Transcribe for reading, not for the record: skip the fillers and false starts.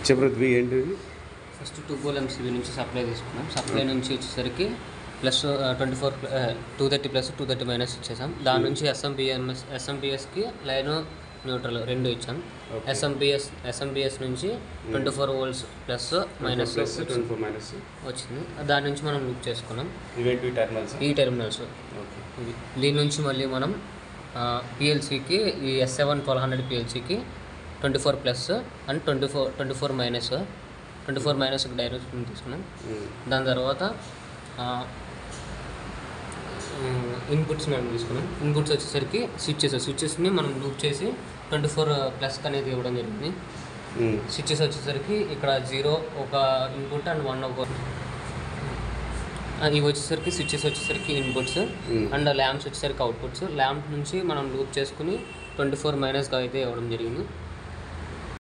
చెప్పు ఏంటి? First 2 pole MCB నుంచి సప్లై తీసుకున్నాం. సప్లై నుంచి వచ్చేసరికి ప్లస్ 230 ప్లస్ 230 మైనస్ ఇచ్చేసాం. దాని నుంచి ఎస్ఎంపిఎస్కి లైన్ న్యూట్రల్ 2 ఇచ్చాం. ఎస్ఎంపిఎస్ నుంచి 24 వోల్ట్స్ ప్లస్ మైనస్ వచ్చింది. దాని నుంచి మనం లూప్ చేసుకున్నాం ఈ టెర్మినల్స్. దీని నుంచి మళ్ళీ మనం పిఎల్సీకి ఈ S7 1200 పిఎల్సీకి 24 plus and 24 minus direction తీసుకున్నాం. దాని తర్వాత ఇన్పుట్స్ మనం తీసుకున్నాం. ఇన్పుట్స్ వచ్చేసరికి స్విచ్చెస్ని మనం లూప్ చేసి 24 ప్లస్ అనేది ఇవ్వడం జరిగింది. స్విచ్చెస్ వచ్చేసరికి ఇక్కడ 0 ఒక ఇన్పుట్ అండ్ 1 ఒక ఇవి వచ్చేసరికి స్విచ్చెస్ వచ్చేసరికి ఇన్పుట్స్ అండ్ ల్యాంప్స్ వచ్చేసరికి అవుట్పుట్స్. ల్యాంప్ నుంచి మనం లూప్ చేసుకుని 24 మైనస్గా అయితే ఇవ్వడం జరిగింది.